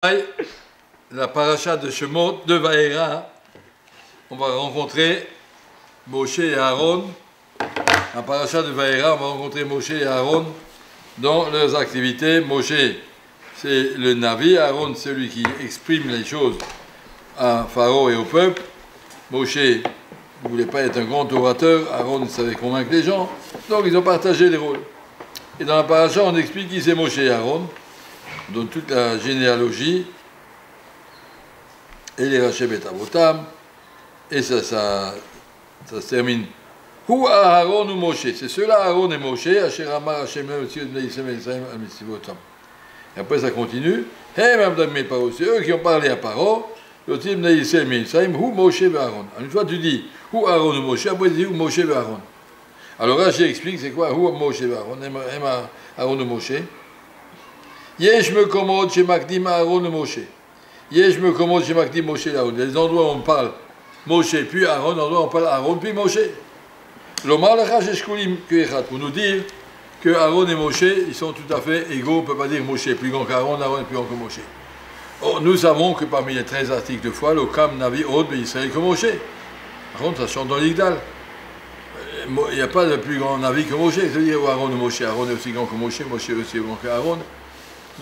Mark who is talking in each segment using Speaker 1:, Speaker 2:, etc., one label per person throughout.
Speaker 1: La paracha de Shemot de Vaïra, on va rencontrer Moshe et Aaron. La paracha de Vaïra, on va rencontrer Moshe et Aaron dans leurs activités. Moshe, c'est le Navi, Aaron, c'est celui qui exprime les choses à Pharaon et au peuple. Moshe ne voulait pas être un grand orateur, Aaron savait convaincre les gens, donc ils ont partagé les rôles. Et dans la paracha, on explique qui c'est Moshe et Aaron, on donne toute la généalogie, et les Rachem et Avotam, et ça se termine. Hu Aaron ou Moshe, c'est ceux-là, Aaron et Moshe, Asher Amar Hashem et après ça continue, c'est eux qui ont parlé à Paro, Hu Moshe et Aaron. Une fois tu dis Hu Aaron ou Moshe, après tu dis Hu Moshe et Aaron. Alors Rashi explique c'est quoi Hu Moshe et Aaron, Aaron ou Moshe. Yesh me commode chez Makdim Aaron ou Moshe. Yesh me commode chez Makdim Moshe et Aaron. Les endroits où on parle Moshe puis Aaron, les endroits où on parle Aaron puis Moshe. L'Omar Lacha Sheshkulim Kuechat, pour nous dire que Aaron et Moshe, ils sont tout à fait égaux. On ne peut pas dire Moshe est plus grand qu'Aaron, Aaron est plus grand que Moshe. Or, nous savons que parmi les 13 articles de foi, le Kam Navi Od Israël que Moshe. Par contre, ça chante dans l'Igdal. Il n'y a pas de plus grand Navi que Moshe. C'est-à-dire Aaron ou Moshe, Aaron est aussi grand que Moshe, Moshe est aussi grand qu'Aaron.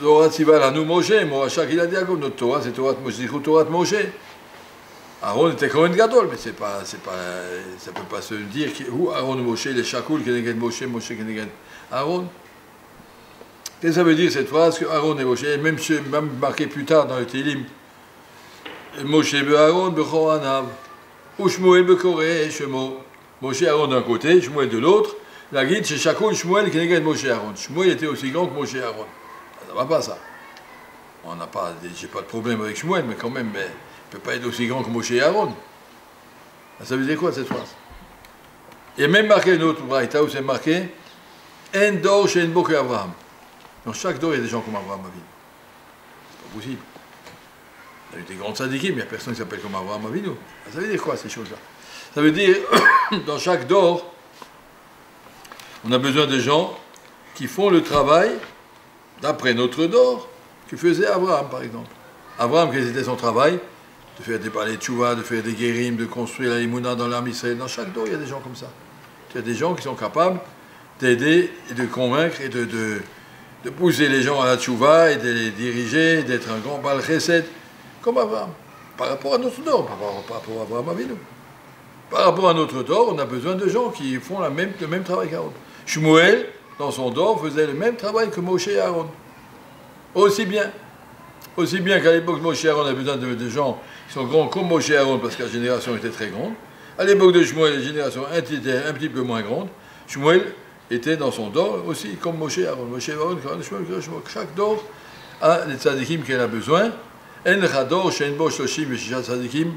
Speaker 1: Torah Tzival à nous Moshe, Morachak il a dit à notre Torah, c'est Torah Moshe, Torah Moshe. Aaron était Kohen Gadol, mais ça ne peut pas se dire où Aaron ou Moshe, les Shakoul, Keneged Moshe, Moshe Keneged Aaron. Qu'est-ce que ça veut dire cette phrase que Aaron et Moshe, même marqué plus tard dans le Télim, Moshe be Aaron be Choanav, ou Shmuel be Koré, Shemo. Moshe Aaron d'un côté, Shmuel de l'autre. La guide chez Shakoul, Shmuel Keneged Moshe Aaron. Shmuel était aussi grand que Moshe Aaron. Ça ne va pas ça. On n'a pas, j'ai pas de problème avec Shmuel, mais quand même, il ne peut pas être aussi grand que Moshe et Aaron. Ça veut dire quoi cette phrase? Il y a même marqué une autre braïta où c'est marqué En dor chez Enbo que Abraham. Dans chaque dor, il y a des gens comme Abraham Avinu. C'est pas possible. Il y a eu des grands tzadikim, mais il n'y a personne qui s'appelle comme Abraham Avinu. Ça veut dire quoi ces choses-là? Ça veut dire, dans chaque dor, on a besoin de gens qui font le travail d'après notre dor, que faisait Abraham, par exemple. Abraham, quel était son travail? De faire des palais de tchouva, de faire des guérim, de construire la Imouna dans l'armée Israël. Dans chaque dor, il y a des gens comme ça. Il y a des gens qui sont capables d'aider et de convaincre et de pousser les gens à la tchouva et de les diriger, d'être un grand bal chesed, comme Abraham. Par rapport à notre dor, par rapport à Abraham Avinu. Par rapport à notre dor, on a besoin de gens qui font le même travail qu'Aaron. Shmuel, dans son dor, faisait le même travail que Moshe et Aaron. Aussi bien qu'à l'époque de Moshe et Aaron, on a besoin de gens qui sont grands comme Moshe et Aaron, parce que la génération était très grande. À l'époque de Shmuel, la génération était un petit peu moins grande. Shmuel était dans son dor aussi comme Moshe et Aaron. Moshe et Aaron, chaque dor a les tzadikim qu'elle a besoin. En chador, she'en bo shloshim v'shisha tzadikim,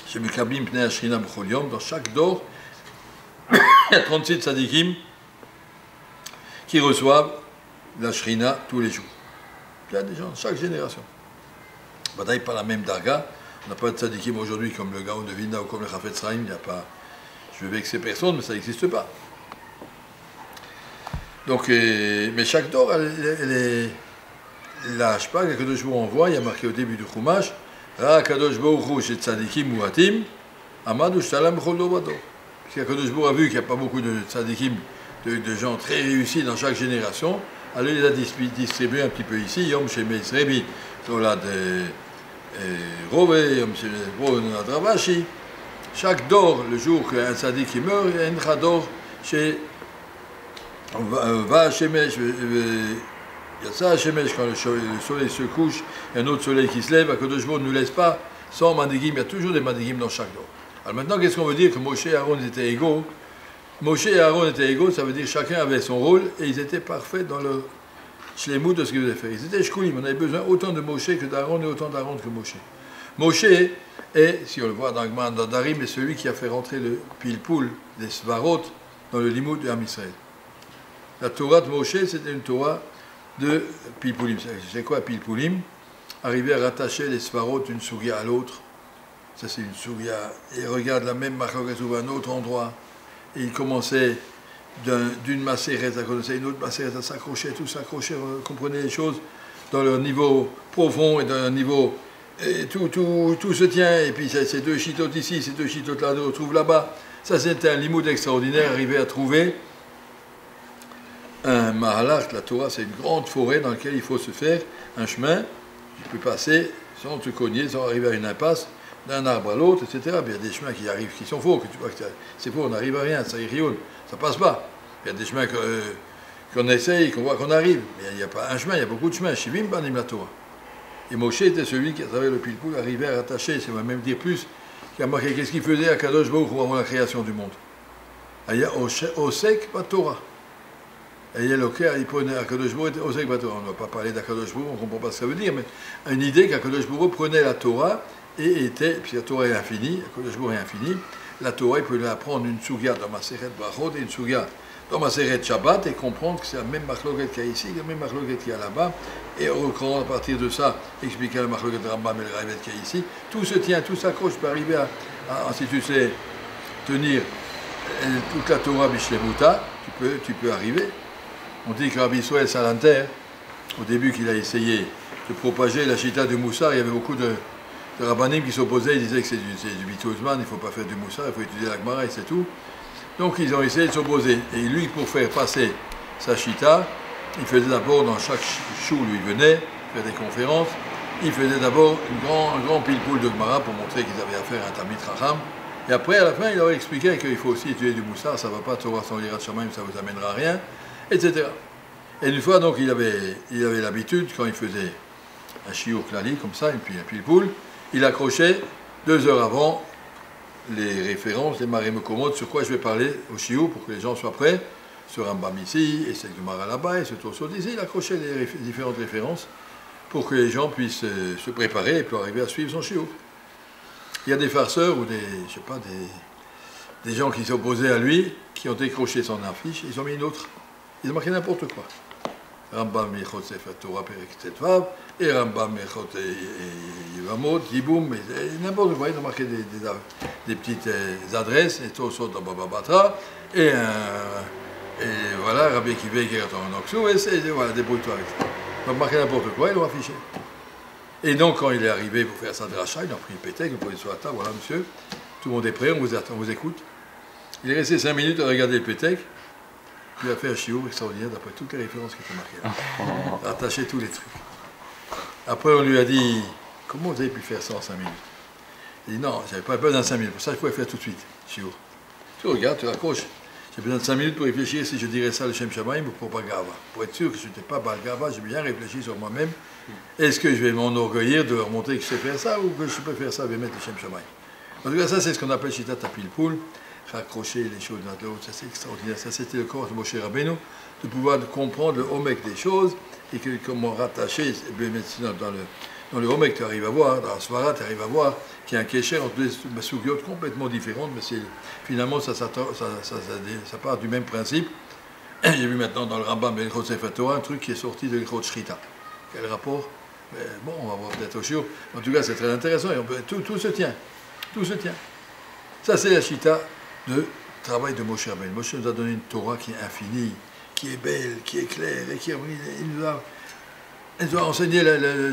Speaker 1: shemekablim pnei hashchina b'chol yom. Dans chaque dor, il y a 36 tzadikim qui reçoivent la shrina tous les jours. Il y a des gens, chaque génération. Badaï, pas la même darga. On n'a pas de tzadikim aujourd'hui comme le Gaon de Vilna ou comme le Chafetz Chaim. Il n'y a pas. Je vais vexer personne, mais ça n'existe pas. Donc, mais chaque dor, elle est. La Hashpa, que Kadosh Baruch Hu envoie, il y a marqué au début du Chumash, Ra Kadosh Baruch Hu chez tzadikim muatim, Amad Ushtalam B'chol dor vador. Parce que Kadosh Baruch Hu a vu qu'il n'y a pas beaucoup de tzadikim, de gens très réussis dans chaque génération. Alors il les a distribués un petit peu ici, Yom Shemei Srebi, Tolad Rove, Yom Shemei Nolad Ravashi. Chaque dor, le jour qu'un tzadik meurt, il y a une chador chez Va Shemesh, Yatsa Shemesh, quand le soleil se couche, et un autre soleil qui se lève, Akadosh Baruch Hu ne nous laisse pas sans mandigim, il y a toujours des mandigim dans chaque dor. Alors maintenant, qu'est-ce qu'on veut dire que Moshe et Aaron étaient égaux? Moshe et Aaron étaient égaux, ça veut dire que chacun avait son rôle et ils étaient parfaits dans le shlemut de ce qu'ils avaient fait. Ils étaient shkulim, on avait besoin autant de Moshe que d'Aaron et autant d'Aaron que Moshe. Moshe est, si on le voit dans Gman, dans Darim, est celui qui a fait rentrer le pilpoul des svarot dans le limud de Am Israël. La Torah de Moshe, c'était une Torah de pilpoulim. C'est quoi pilpoulim? Arriver à rattacher les svarot d'une souria à l'autre. Ça c'est une souria. Et regarde la même marquette ou à un autre endroit. Et il commençait d'une macérette à connaître une autre macérette à s'accrocher, tout s'accrocher, comprenez les choses. dans leur niveau profond et dans leur niveau... Et tout se tient, et puis ces deux chitotes ici, ces deux chitotes là, on retrouve là-bas. Ça, c'est un limoud extraordinaire, arriver à trouver un mahalach. La Torah, c'est une grande forêt dans laquelle il faut se faire un chemin. Tu peux passer sans te cogner, sans arriver à une impasse, d'un arbre à l'autre, etc. Il y a des chemins qui arrivent, qui sont faux, que tu vois que c'est faux, on n'arrive à rien, ça irrioule, ça passe pas. Il y a des chemins qu'on essaye, qu'on voit qu'on arrive, mais il n'y a pas un chemin, il y a beaucoup de chemins. Shivim banim la Torah. Et Moshe était celui qui, à travers le pilpoul, arrivait à rattacher, ça va même dire plus, qui a marqué qu'est-ce qu'il faisait à Kadosh Baruch Hu avant la création du monde. Il y a Osek Batorah. Et il prenait Akadosh Baruch Hu Osek Batorah. On ne va pas parler d'Akadosh Baruch Hu, on ne comprend pas ce que ça veut dire, mais une idée qu'Akadosh Baruch Hu prenait la Torah et était, puis la Torah est infinie, Akadosh Baruch Hu est infini, la Torah, il peut lui apprendre une suga dans Maseret Brachot et une suga dans Maseret Shabbat et comprendre que c'est la même machloket qu'il y a ici, la même machloket qu'il y a là-bas, et reprendre à partir de ça, expliquer la machloket de Rambam et le Ravet qu'il y a ici. Tout se tient, tout s'accroche, tu peux arriver à, si tu sais tenir toute la Torah Bishlemuta, tu peux arriver. On dit que Rabbi Israël Salanter, au début qu'il a essayé de propager la chita du Moussar, il y avait beaucoup de rabbanim qui s'opposaient, ils disaient que c'est du bitouzman, il ne faut pas faire du Moussar, il faut étudier la Gemara et c'est tout. Donc ils ont essayé de s'opposer. Et lui, pour faire passer sa chita, il faisait d'abord, dans chaque chou où il venait, faire des conférences, il faisait d'abord un grand pilpoul de Gemara pour montrer qu'ils avaient affaire à un Talmid Chacham. Et après, à la fin, il leur expliquait qu'il faut aussi étudier du Moussar, ça ne va pas Torah sans Yirat Shamayim, ça ne vous amènera à rien, etc. Et une fois, donc, il avait l'habitude, quand il faisait un shiur klali, comme ça, et puis un pilpoul, il accrochait 2 heures avant les références, les marées mekomot, sur quoi je vais parler au shiur, pour que les gens soient prêts, ce Rambam ici, et ce Gemara là-bas, et ce Tosot ici, il accrochait les différentes références, pour que les gens puissent se préparer et puis arriver à suivre son shiur. Il y a des farceurs ou des gens qui s'opposaient à lui, qui ont décroché son affiche, ils ont mis une autre. Ils ont marqué n'importe quoi. Rambam Mechot Sefer Torah Perek Tetvav, et Rambam Mechot Yivamot, Yiboum, n'importe quoi. Ils ont marqué des petites adresses, et Tosot dans Baba Batra, et voilà, Rabbi Kivé qui est en Oxou, et voilà, débrouille-toi avec ça. Ils ont marqué n'importe quoi, ils l'ont affiché. Et donc, quand il est arrivé pour faire sa dracha, il a pris une pétec, il a posé sur la table, voilà monsieur, tout le monde est prêt, on vous attend, on vous écoute. Il est resté 5 minutes à regarder le pétec, il a fait un shiur extraordinaire d'après toutes les références qui étaient marquées. Il a attaché tous les trucs. Après, on lui a dit, comment vous avez pu faire ça en 5 minutes? Il dit, non, j'avais pas besoin de 5 minutes, pour ça, il faut le faire tout de suite, shiur. Tu regardes, tu raccroches. J'ai besoin de 5 minutes pour réfléchir si je dirais ça le Shem Shamayim ou pour pas Gava. Pour être sûr que je n'étais pas Bal Gava, j'ai bien réfléchi sur moi-même. Est-ce que je vais m'enorgueillir de leur montrer que je sais faire ça ou que je peux faire ça et mettre le Shem Shamayim? En tout cas, ça, c'est ce qu'on appelle Shitat Apilpoul, raccrocher les choses l'un de l'autre, ça c'est extraordinaire. Ça, c'était le corps de Moshe Rabbeinu, de pouvoir comprendre le homek des choses et que, comment rattacher, dans le homek, tu arrives à voir, dans la svara, tu arrives à voir qu'il y a un kécher entre deux sougiotes complètement différentes, mais finalement, ça part du même principe. J'ai vu maintenant dans le Rambam et le Chot Sefer Torah un truc qui est sorti de l'Ichot Shrita. Quel rapport? Bon, on va voir peut-être au shiur. En tout cas, c'est très intéressant et tout se tient. Tout se tient. Ça, c'est la Shita de travail de Moshe Rabbeinu. Moshe nous a donné une Torah qui est infinie, qui est belle, qui est claire, et il nous a enseigné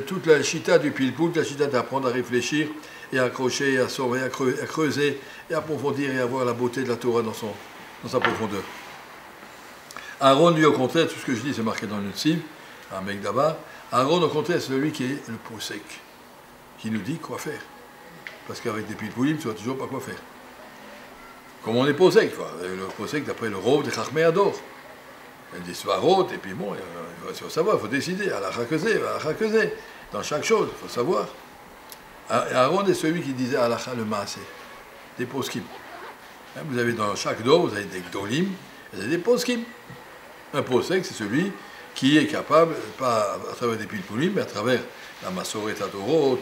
Speaker 1: toute la Shita du pilpoul, la Shita d'apprendre à réfléchir et à accrocher, à sauver, à creuser, et à approfondir et à voir la beauté de la Torah dans sa profondeur. Aaron, lui, au contraire, tout ce que je dis, c'est marqué dans le Tzim, un mec d'abord. Aaron, au contraire, c'est celui qui est le posek, qui nous dit quoi faire. Parce qu'avec des pilpoulim, tu ne vois toujours pas quoi faire. Comme on est posek, le posek d'après le rov de Chachmei Ador. Il y a des svarot, et puis bon, il faut savoir, il faut décider, à la chakazé, dans chaque chose, il faut savoir. Aaron est celui qui disait halakha le maaseh, des poskim. Vous avez dans chaque dos, vous avez des gdolim, vous avez des poskim. Un posek, c'est celui qui est capable, pas à travers des pilpoulim, mais à travers la masoret adorot,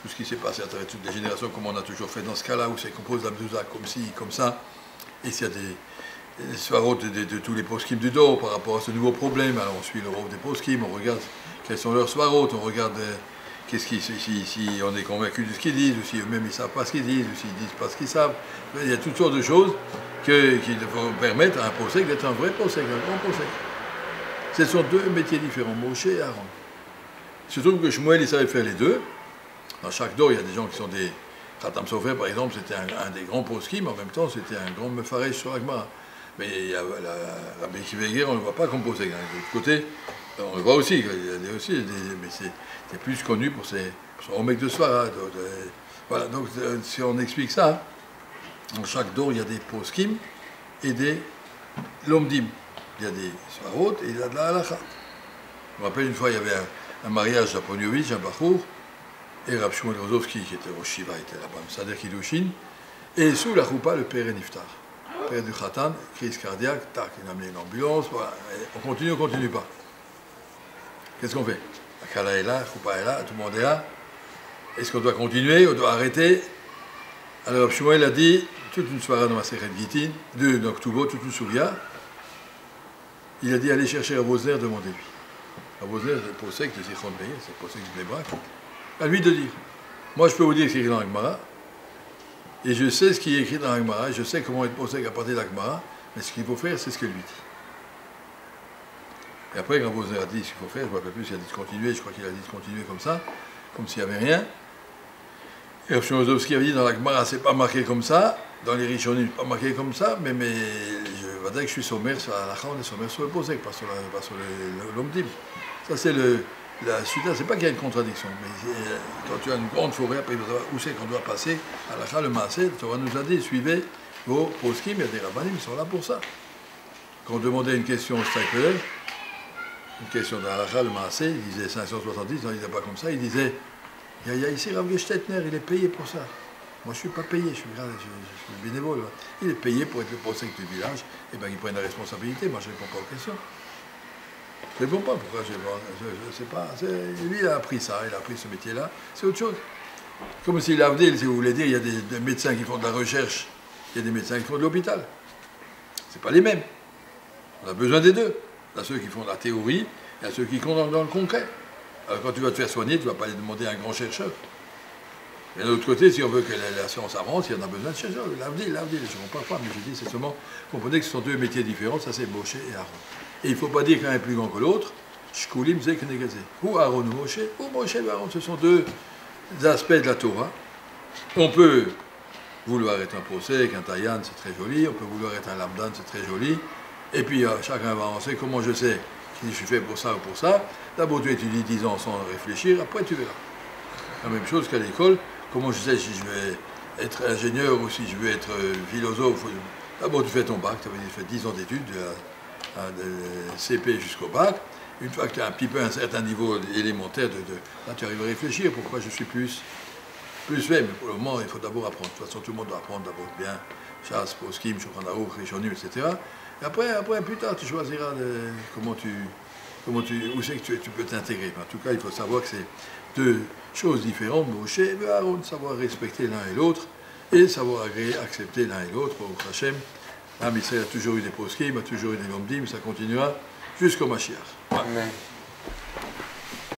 Speaker 1: tout ce qui s'est passé à travers toutes les générations, comme on a toujours fait dans ce cas-là, où c'est composé d'Amdouza comme ci, comme ça, et s'il y a des svarot de tous les poskim du dos par rapport à ce nouveau problème, alors on suit le rôle des poskim, on regarde quels sont leurs svarot, on regarde si on est convaincu de ce qu'ils disent, ou si eux-mêmes ils ne savent pas ce qu'ils disent, ou s'ils ne disent pas ce qu'ils savent. Il y a toutes sortes de choses qui vont permettre à un posek d'être un vrai posek, un grand posek. Ce sont deux métiers différents, Moshe et Aaron. Il se trouve que Shmuel, il savait faire les deux. Dans chaque dor, il y a des gens qui sont des... Khatam Sofer, par exemple, c'était un des grands poskim, en même temps, c'était un grand mefarech sur la Gemara. Mais il y a Rabbi Kiveger, on ne le voit pas comme posek. De l'autre côté, on le voit aussi, mais c'est plus connu pour son omeg de Svara. Voilà, donc si on explique ça, dans chaque dor, il y a des poskim et des lomdim. Il y a des svarot et il y a de la halacha. Je me rappelle une fois, il y avait un mariage à Poniovitch, un bachour, et Rab Shmuel Rozovski, qui était au Shiva, était là-bas, Sader Kiddushin, et sous la choupa, le père est niftar. Le père du Khatan, crise cardiaque, tac, il a amené une ambulance, voilà. On continue pas. Qu'est-ce qu'on fait? La Kala est là, la choupa est là, tout le monde est là. Est-ce qu'on doit continuer, on doit arrêter? Alors Rab Shmuel a dit, toute une soirée dans ma Sechet Gittin, d'Octubo, toute une souria, il a dit, allez chercher Rav Wosner, demandez-lui. Rav Wosner, c'est le posek de Zichron Meir, c'est le posek de Bnei Brak. À lui de dire. Moi, je peux vous dire ce qui est écrit dans la Gemara, et je sais ce qui est écrit dans la Gemara, je sais comment être posé à partir de la Gemara, mais ce qu'il faut faire, c'est ce que lui dit. Et après, quand Rav Wosner a dit ce qu'il faut faire, je ne me rappelle plus s'il a dit de continuer, je crois qu'il a dit de continuer comme ça, comme s'il n'y avait rien. Et Rav Shmuel Rozovski avait dit dans la Gemara, c'est pas marqué comme ça, dans les Rishonim, pas marqué comme ça, mais je vais dire que je suis sommaire sur la halakha, on est sommaire sur le posek, pas sur l'omdim. Ça, c'est la suite, c'est pas qu'il y a une contradiction, mais quand tu as une grande forêt, après, où c'est qu'on doit passer, halakha, le maaseh, le Torah nous a dit, suivez vos poskim, il y a des rabbanim, ils sont là pour ça. Quand on demandait une question au Steipeler, une question d'halakha, le maaseh, il disait 570, non, il disait pas comme ça, il disait, il y a ici Rav Gestetner, il est payé pour ça. Moi, je ne suis pas payé, je suis bénévole. Il est payé pour être le posek du village, et bien il prend la responsabilité, moi je ne réponds pas aux questions. Je ne réponds pas, pourquoi je ne sais pas. Lui, il a appris ça, il a appris ce métier-là, c'est autre chose. Comme si l'Avdil, si vous voulez dire, il y a des médecins qui font de la recherche, il y a des médecins qui font de l'hôpital. Ce n'est pas les mêmes. On a besoin des deux. Il y a ceux qui font de la théorie, il y a ceux qui font dans le concret. Alors quand tu vas te faire soigner, tu ne vas pas aller demander à un grand chercheur. Et de l'autre côté, si on veut que la science avance, il y en a besoin de chercheurs. L'Avdil, je ne comprends pas, mais je dis, c'est seulement, comprenez que ce sont deux métiers différents, ça c'est Moshe et Aaron. Et il ne faut pas dire qu'un est plus grand que l'autre, Shkulim Zek Negazé. Ou Aaron ou Moshe et Aaron, ce sont deux aspects de la Torah. On peut vouloir être un posek, un tayan, c'est très joli, on peut vouloir être un lamdan, c'est très joli, et puis chacun va avancer, comment je sais si je suis fait pour ça ou pour ça. D'abord tu étudies 10 ans sans réfléchir, après tu verras. La même chose qu'à l'école. Comment je sais si je vais être ingénieur ou si je veux être philosophe? D'abord, tu fais ton bac, tu fais 10 ans d'études, de CP jusqu'au bac. Une fois que tu as un petit peu un certain niveau élémentaire, là, tu arrives à réfléchir pourquoi je suis plus fait. Mais pour le moment, il faut d'abord apprendre. De toute façon, tout le monde doit apprendre d'abord bien. Chasse, poskim, Shulchan Aruch, Rishonim, etc. Et après, plus tard, tu choisiras où c'est que tu peux t'intégrer. En tout cas, il faut savoir que c'est deux choses différentes, Moshe et Aaron, savoir respecter l'un et l'autre, et savoir accepter l'un et l'autre. Au Hachem, Israël a toujours eu des poskim, a toujours eu des lomdim, ça continuera jusqu'au Mashiach.
Speaker 2: Amen.